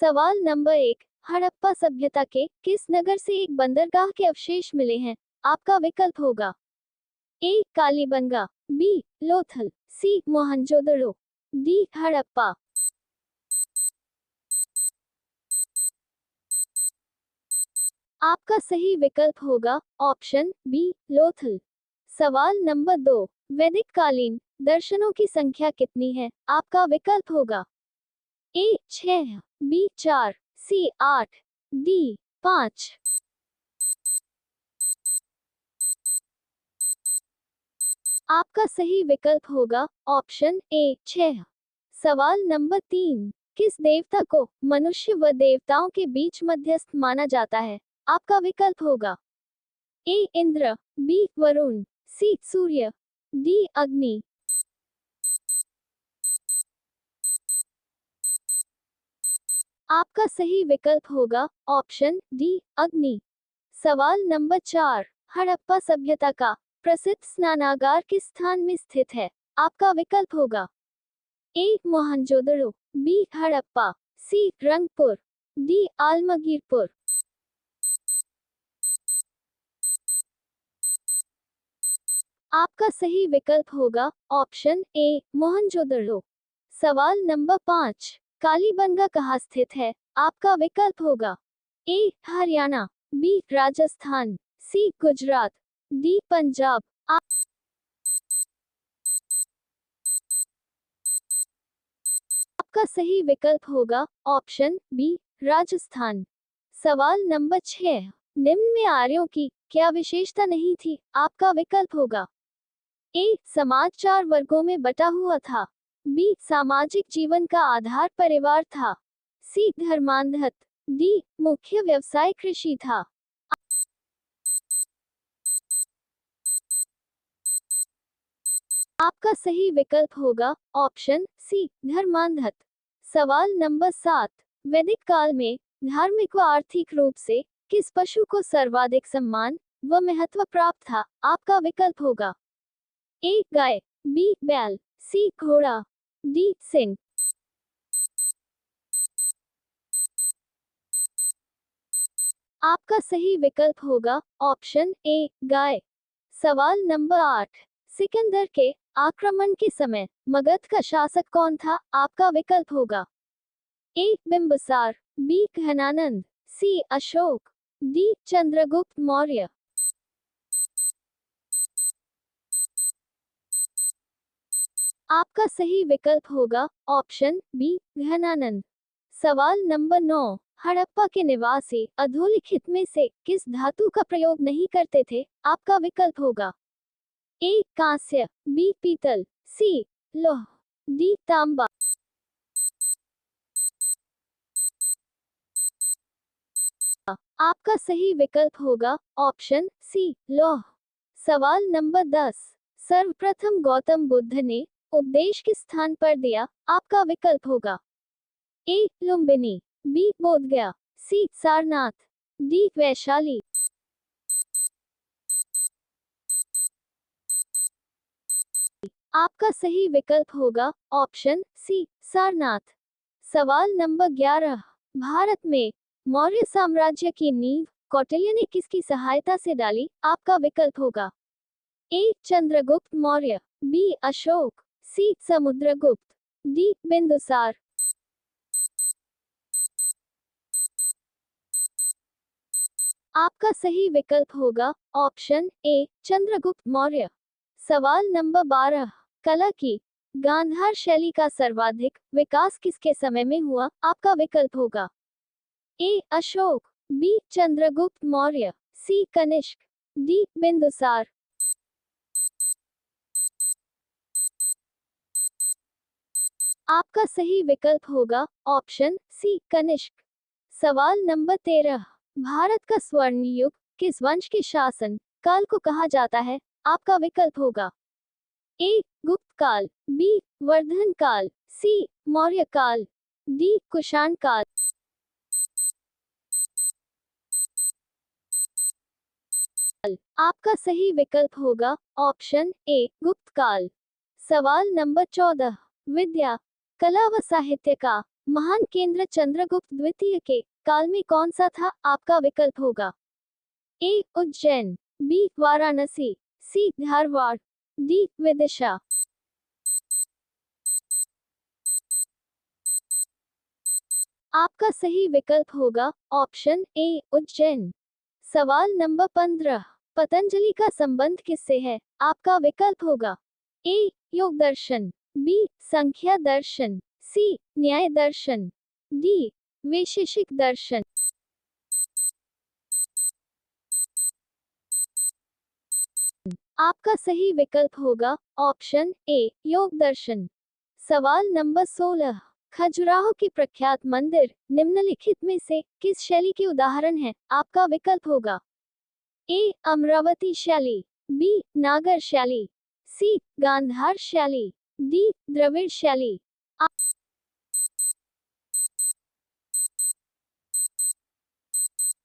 सवाल नंबर 1, हड़प्पा सभ्यता के किस नगर से एक बंदरगाह के अवशेष मिले हैं? आपका विकल्प होगा ए कालीबंगा, बी लोथल, सी मोहनजोदड़ो, डी हड़प्पा। आपका सही विकल्प होगा ऑप्शन बी लोथल। सवाल नंबर 2, वैदिक कालीन दर्शनों की संख्या कितनी है? आपका विकल्प होगा ए 6, बी 4, सी 8, डी 5। आपका सही विकल्प होगा ऑप्शन ए 6। सवाल नंबर 3, किस देवता को मनुष्य व देवताओं के बीच मध्यस्थ माना जाता है? आपका विकल्प होगा ए इंद्र, बी वरुण, सी सूर्य, डी अग्नि। आपका सही विकल्प होगा ऑप्शन डी अग्नि। सवाल नंबर 4, हड़प्पा सभ्यता का प्रसिद्ध स्नानागार किस स्थान में स्थित है? आपका विकल्प होगा ए मोहनजोदड़ो, बी हड़प्पा, सी रंगपुर, डी आलमगीरपुर। आपका सही विकल्प होगा ऑप्शन ए मोहनजोदड़ो। सवाल नंबर 5, कालीबंगा कहाँ स्थित है? आपका विकल्प होगा ए हरियाणा, बी राजस्थान, सी गुजरात, डी पंजाब। आपका सही विकल्प होगा ऑप्शन बी राजस्थान। सवाल नंबर 6, निम्न में आर्यों की क्या विशेषता नहीं थी? आपका विकल्प होगा ए समाज 4 वर्गों में बटा हुआ था, बी सामाजिक जीवन का आधार परिवार था, सी धर्मांधत, डी मुख्य व्यवसाय कृषि था। आपका सही विकल्प होगा ऑप्शन सी धर्मांधत। सवाल नंबर 7, वैदिक काल में धार्मिक व आर्थिक रूप से किस पशु को सर्वाधिक सम्मान व महत्व प्राप्त था? आपका विकल्प होगा ए गाय, बी बैल, सी घोड़ा, डी सिंह। आपका सही विकल्प होगा ऑप्शन ए गाय। सवाल नंबर 8, सिकंदर के आक्रमण के समय मगध का शासक कौन था? आपका विकल्प होगा ए बिंबिसार, बी घनानंद, सी अशोक, डी चंद्रगुप्त मौर्य। आपका सही विकल्प होगा ऑप्शन बी घनानंद। सवाल नंबर 9, हड़प्पा के निवासी अधोलिखित में से किस धातु का प्रयोग नहीं करते थे? आपका विकल्प होगा ए कांस्य, बी पीतल, सी लौह, डी तांबा। आपका सही विकल्प होगा ऑप्शन सी लौह। सवाल नंबर 10, सर्वप्रथम गौतम बुद्ध ने उपदेश किस स्थान पर दिया? आपका विकल्प होगा ए लुम्बिनी, बी बोधगया, सी सारनाथ, डी वैशाली। आपका सही विकल्प होगा ऑप्शन सी सारनाथ। सवाल नंबर 11, भारत में मौर्य साम्राज्य की नींव कौटिल्य ने किसकी सहायता से डाली? आपका विकल्प होगा ए चंद्रगुप्त मौर्य, बी अशोक, सी समुद्रगुप्त, डी बिंदुसार। आपका सही विकल्प होगा ऑप्शन ए चंद्रगुप्त मौर्य। सवाल नंबर 12, कला की गांधार शैली का सर्वाधिक विकास किसके समय में हुआ? आपका विकल्प होगा ए अशोक, बी चंद्रगुप्त मौर्य, सी कनिष्क, डी बिंदुसार। आपका सही विकल्प होगा ऑप्शन सी कनिष्क। सवाल नंबर 13, भारत का स्वर्ण युग किस वंश के शासन काल को कहा जाता है? आपका विकल्प होगा ए गुप्त काल, बी वर्धन काल, सी मौर्य काल, डी कुषाण काल। आपका सही विकल्प होगा ऑप्शन ए गुप्त काल। सवाल नंबर 14, विद्या, कला व साहित्य का महान केंद्र चंद्रगुप्त द्वितीय के काल में कौन सा था? आपका विकल्प होगा ए उज्जैन, बी वाराणसी, सी धारवाड़, डी विदिशा। आपका सही विकल्प होगा ऑप्शन ए उज्जैन। सवाल नंबर 15, पतंजलि का संबंध किससे है? आपका विकल्प होगा ए योग दर्शन, बी संख्या दर्शन, सी न्याय दर्शन, डी वैशेषिक दर्शन। आपका सही विकल्प होगा ऑप्शन ए योग दर्शन। सवाल नंबर 16, खजुराहो की प्रख्यात मंदिर निम्नलिखित में से किस शैली के उदाहरण है? आपका विकल्प होगा ए अमरावती शैली, बी नागर शैली, सी गांधार शैली, डी द्रविड़ शैली।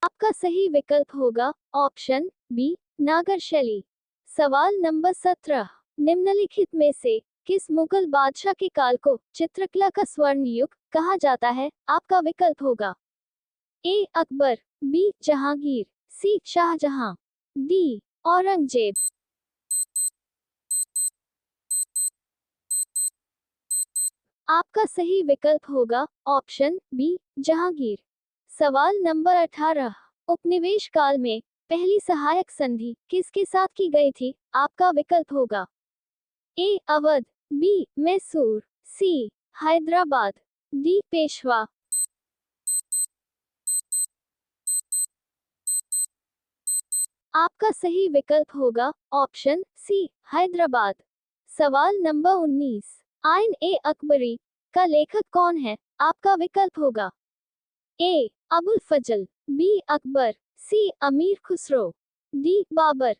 आपका सही विकल्प होगा ऑप्शन बी नागर शैली। सवाल नंबर 17, निम्नलिखित में से किस मुगल बादशाह के काल को चित्रकला का स्वर्ण युग कहा जाता है? आपका विकल्प होगा ए अकबर, बी जहांगीर, सी शाहजहां, डी औरंगजेब। आपका सही विकल्प होगा ऑप्शन बी जहांगीर। सवाल नंबर 18, उपनिवेश काल में पहली सहायक संधि किसके साथ की गई थी? आपका विकल्प होगा ए अवध, बी मैसूर, सी हैदराबाद, डी पेशवा। आपका सही विकल्प होगा ऑप्शन सी हैदराबाद। सवाल नंबर 19, आइन ए अकबरी का लेखक कौन है? आपका विकल्प होगा ए अबुल फजल, बी अकबर, सी अमीर खुसरो, डी बाबर।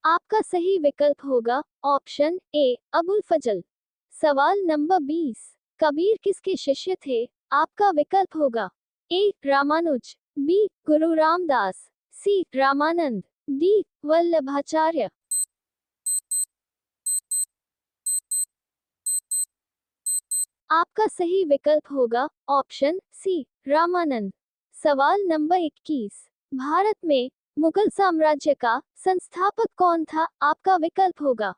आपका सही विकल्प होगा ऑप्शन ए अबुल फजल। सवाल नंबर 20, कबीर किसके शिष्य थे? आपका विकल्प होगा ए रामानुज, बी गुरु रामदास, सी रामानंद, डी वल्लभाचार्य। आपका सही विकल्प होगा ऑप्शन सी रामानंद। सवाल नंबर 21, भारत में मुगल साम्राज्य का संस्थापक कौन था? आपका विकल्प होगा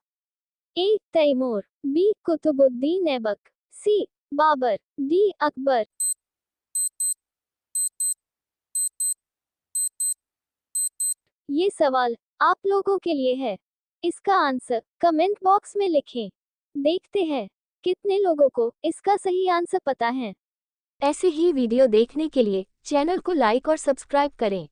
ए तैमूर, बी कुतुबुद्दीन ऐबक, सी बाबर, डी अकबर। ये सवाल आप लोगों के लिए है। इसका आंसर कमेंट बॉक्स में लिखें। देखते हैं कितने लोगों को इसका सही आंसर पता है। ऐसे ही वीडियो देखने के लिए चैनल को लाइक और सब्सक्राइब करें।